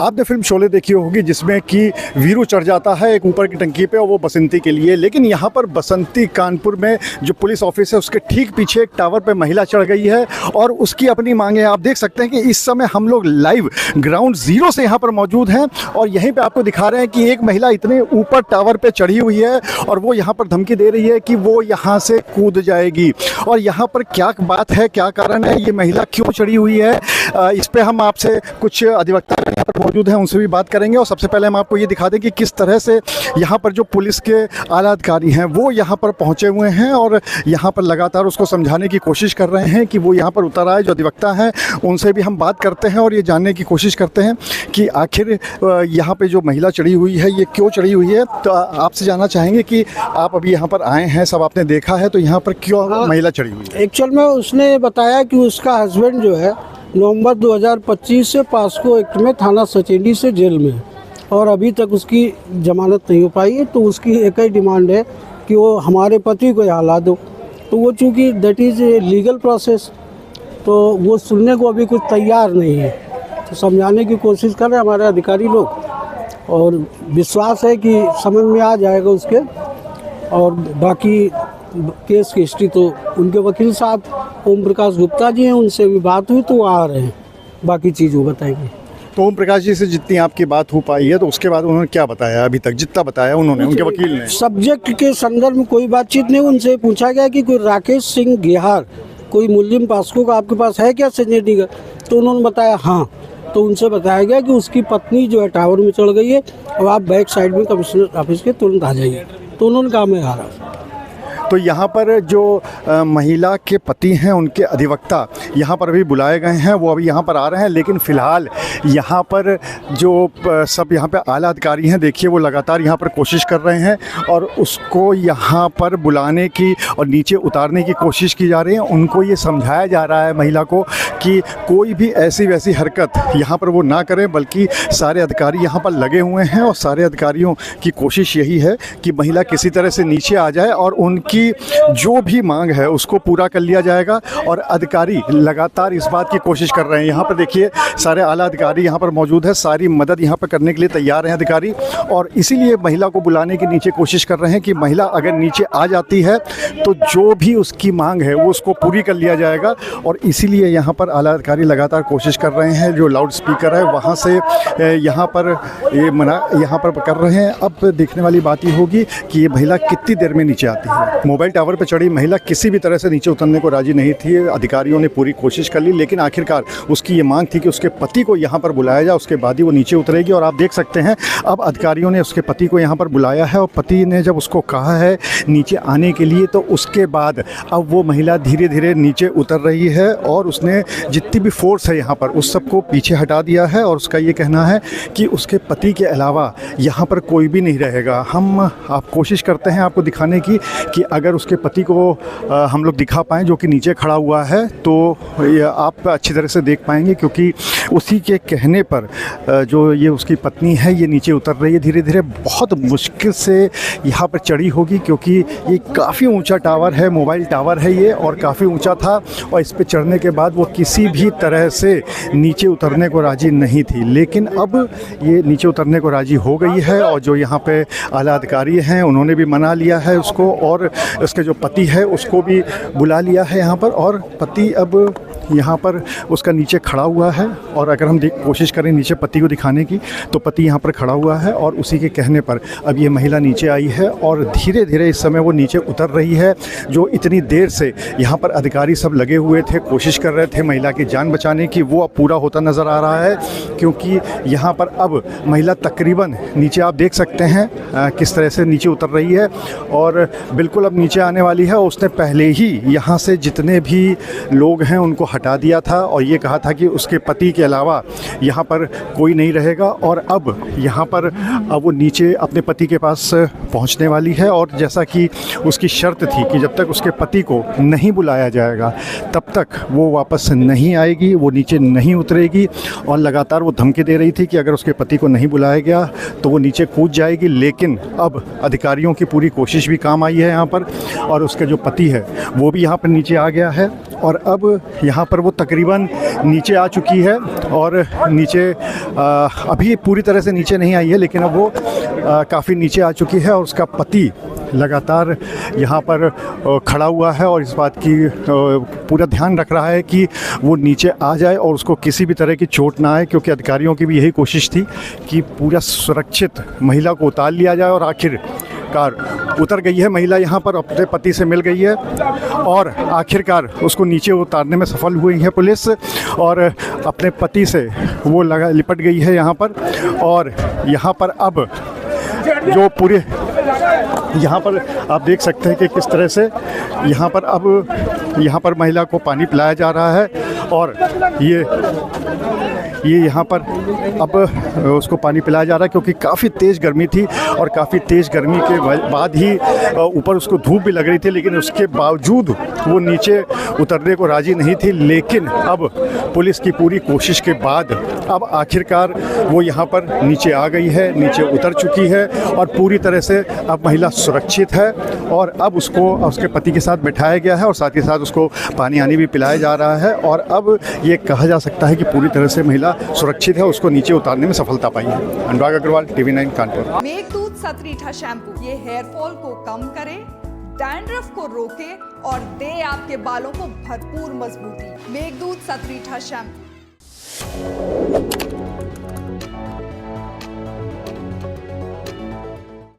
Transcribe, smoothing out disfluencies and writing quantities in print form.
आपने फिल्म शोले देखी होगी जिसमें कि वीरू चढ़ जाता है एक ऊपर की टंकी पे और वो बसंती के लिए, लेकिन यहाँ पर बसंती कानपुर में जो पुलिस ऑफिस है उसके ठीक पीछे एक टावर पे महिला चढ़ गई है और उसकी अपनी मांगे। आप देख सकते हैं कि इस समय हम लोग लाइव ग्राउंड जीरो से यहाँ पर मौजूद हैं और यहीं पे आपको दिखा रहे हैं कि एक महिला इतने ऊपर टावर पे चढ़ी हुई है और वो यहाँ पर धमकी दे रही है कि वो यहाँ से कूद जाएगी। और यहाँ पर क्या बात है, क्या कारण है, ये महिला क्यों चढ़ी हुई है, इस पे हम आपसे कुछ अधिवक्ता यहाँ पर मौजूद हैं उनसे भी बात करेंगे। और सबसे पहले हम आपको ये दिखा दें कि किस तरह से यहाँ पर जो पुलिस के आला अधिकारी हैं वो यहाँ पर पहुँचे हुए हैं और यहाँ पर लगातार उसको समझाने की कोशिश कर रहे हैं कि वो यहाँ पर उतर आए। जो अधिवक्ता हैं उनसे भी हम बात करते हैं और ये जानने की कोशिश करते हैं कि आखिर यहाँ पे जो महिला चढ़ी हुई है ये क्यों चढ़ी हुई है। तो आपसे जानना चाहेंगे कि आप अभी यहाँ पर आए हैं, सब आपने देखा है, तो यहाँ पर क्यों महिला चढ़ी हुई है? एक्चुअल में उसने बताया कि उसका हस्बैंड जो है नवंबर 2025 से पास्को एक्ट में थाना सचेंडी से जेल में है और अभी तक उसकी जमानत नहीं हो पाई है। तो उसकी एक ही डिमांड है कि वो हमारे पति को यहाँ ला दो। तो वो चूँकि that is a legal process, तो वो सुनने को अभी कुछ तैयार नहीं है। तो समझाने की कोशिश कर रहे हैं हमारे अधिकारी लोग और विश्वास है कि समझ में आ जाएगा उसके। और बाकी केस की हिस्ट्री तो उनके वकील साहब ओम प्रकाश गुप्ता जी हैं, उनसे भी बात हुई तो वो आ रहे हैं, बाकी चीज़ वो बताएंगे। तो ओम प्रकाश जी से जितनी आपकी बात हो पाई है तो उसके बाद उन्होंने क्या बताया? अभी तक जितना बताया उन्होंने, उनके वकील ने सब्जेक्ट के संदर्भ में कोई बातचीत नहीं। उनसे पूछा गया कि कोई राकेश सिंह गेहार कोई मुलजिम पास्को का आपके पास है क्या सचेंडी का? तो उन्होंने बताया हाँ। तो उनसे बताया गया कि उसकी पत्नी जो है टावर में चढ़ गई है और आप बैक साइड में कमिश्नर ऑफिस के तुरंत आ जाइए। तो उन्होंने कहा मैं आ रहा हूँ। तो यहाँ पर जो महिला के पति हैं उनके अधिवक्ता यहाँ पर अभी बुलाए गए हैं, वो अभी यहाँ पर आ रहे हैं। लेकिन फ़िलहाल यहाँ पर जो सब यहाँ पे आला अधिकारी हैं, देखिए वो लगातार यहाँ पर कोशिश कर रहे हैं और उसको यहाँ पर बुलाने की और नीचे उतारने की कोशिश की जा रही है। उनको ये समझाया जा रहा है महिला को कि कोई भी ऐसी वैसी हरकत यहाँ पर वो ना करें, बल्कि सारे अधिकारी यहाँ पर लगे हुए हैं और सारे अधिकारियों की कोशिश यही है कि महिला किसी तरह से नीचे आ जाए और उनकी जो भी मांग है उसको पूरा कर लिया जाएगा। और अधिकारी लगातार इस बात की कोशिश कर रहे हैं। यहाँ पर देखिए सारे आला अधिकारी यहाँ पर मौजूद है, सारी मदद यहाँ पर करने के लिए तैयार हैं अधिकारी और इसीलिए महिला को बुलाने की नीचे कोशिश कर रहे हैं कि महिला अगर नीचे आ जाती है तो जो भी उसकी मांग है वो उसको पूरी कर लिया जाएगा। और इसीलिए यहाँ पर आला अधिकारी लगातार कोशिश कर रहे हैं। जो लाउड स्पीकर है वहाँ से यहाँ पर ये मना यहाँ पर कर रहे हैं। अब देखने वाली बात ये होगी कि ये महिला कितनी देर में नीचे आती है। मोबाइल टावर पर चढ़ी महिला किसी भी तरह से नीचे उतरने को राजी नहीं थी। अधिकारियों ने पूरी कोशिश कर ली, लेकिन आखिरकार उसकी ये मांग थी कि उसके पति को यहाँ पर बुलाया जाए, उसके बाद ही वो नीचे उतरेगी। और आप देख सकते हैं अब अधिकारियों ने उसके पति को यहाँ पर बुलाया है और पति ने जब उसको कहा है नीचे आने के लिए तो उसके बाद अब वो महिला धीरे धीरे नीचे उतर रही है और उसने जितनी भी फोर्स है यहाँ पर उस सबको पीछे हटा दिया है। और उसका ये कहना है कि उसके पति के अलावा यहाँ पर कोई भी नहीं रहेगा। आप कोशिश करते हैं आपको दिखाने की कि अगर उसके पति को हम लोग दिखा पाएँ जो कि नीचे खड़ा हुआ है तो आप अच्छी तरह से देख पाएंगे, क्योंकि उसी के कहने पर जो ये उसकी पत्नी है ये नीचे उतर रही है धीरे धीरे। बहुत मुश्किल से यहाँ पर चढ़ी होगी क्योंकि ये काफ़ी ऊंचा टावर है, मोबाइल टावर है ये, और काफ़ी ऊंचा था और इस पे चढ़ने के बाद वो किसी भी तरह से नीचे उतरने को राजी नहीं थी। लेकिन अब ये नीचे उतरने को राजी हो गई है और जो यहाँ पे आला अधिकारी हैं उन्होंने भी मना लिया है उसको और उसके जो पति है उसको भी बुला लिया है यहाँ पर। और पति अब यहाँ पर उसका नीचे खड़ा हुआ है और अगर हम कोशिश करें नीचे पति को दिखाने की तो पति यहाँ पर खड़ा हुआ है और उसी के कहने पर अब ये महिला नीचे आई है और धीरे धीरे इस समय वो नीचे उतर रही है। जो इतनी देर से यहाँ पर अधिकारी सब लगे हुए थे, कोशिश कर रहे थे महिला की जान बचाने की, वो अब पूरा होता नज़र आ रहा है। क्योंकि यहाँ पर अब महिला तकरीबन नीचे आप देख सकते हैं किस तरह से नीचे उतर रही है और बिल्कुल अब नीचे आने वाली है। उसने पहले ही यहाँ से जितने भी लोग हैं उनको हटा दिया था और ये कहा था कि उसके पति के अलावा यहाँ पर कोई नहीं रहेगा। और अब यहाँ पर अब वो नीचे अपने पति के पास पहुँचने वाली है और जैसा कि उसकी शर्त थी कि जब तक उसके पति को नहीं बुलाया जाएगा तब तक वो वापस नहीं आएगी, वो नीचे नहीं उतरेगी। और लगातार वो धमकी दे रही थी कि अगर उसके पति को नहीं बुलाया गया तो वो नीचे कूद जाएगी। लेकिन अब अधिकारियों की पूरी कोशिश भी काम आई है यहाँ पर और उसका जो पति है वो भी यहाँ पर नीचे आ गया है और अब यहाँ पर वो तकरीबन नीचे आ चुकी है और नीचे अभी पूरी तरह से नीचे नहीं आई है, लेकिन अब वो काफ़ी नीचे आ चुकी है और उसका पति लगातार यहाँ पर खड़ा हुआ है और इस बात की पूरा ध्यान रख रहा है कि वो नीचे आ जाए और उसको किसी भी तरह की चोट ना आए, क्योंकि अधिकारियों की भी यही कोशिश थी कि पूरा सुरक्षित महिला को उतार लिया जाए। और आखिरकार उतर गई है महिला, यहाँ पर अपने पति से मिल गई है और आखिरकार उसको नीचे उतारने में सफल हुई है पुलिस और अपने पति से वो लिपट गई है यहाँ पर। और यहाँ पर अब जो पूरे यहाँ पर आप देख सकते हैं कि किस तरह से यहाँ पर महिला को पानी पिलाया जा रहा है और ये यहाँ पर अब उसको पानी पिलाया जा रहा है, क्योंकि काफ़ी तेज़ गर्मी थी और काफ़ी तेज़ गर्मी के बाद ही ऊपर उसको धूप भी लग रही थी, लेकिन उसके बावजूद वो नीचे उतरने को राज़ी नहीं थी। लेकिन अब पुलिस की पूरी कोशिश के बाद अब आखिरकार वो यहाँ पर नीचे आ गई है, नीचे उतर चुकी है और पूरी तरह से अब महिला सुरक्षित है। और अब उसको उसके पति के साथ बैठाया गया है और साथ ही साथ उसको पानी आनी भी पिलाया जा रहा है और अब ये कहा जा सकता है कि पूरी तरह से महिला सुरक्षित है, उसको नीचे उतारने में सफलता पाई है। अनुराग अग्रवाल, TV9 कानपुर। मेघदूत सतरीठा शैम्पू ये हेयर फॉल को कम करे, डैंड्रफ को रोके और दे आपके बालों को भरपूर मजबूती। मेघदूत सतरीठा शैम्पू।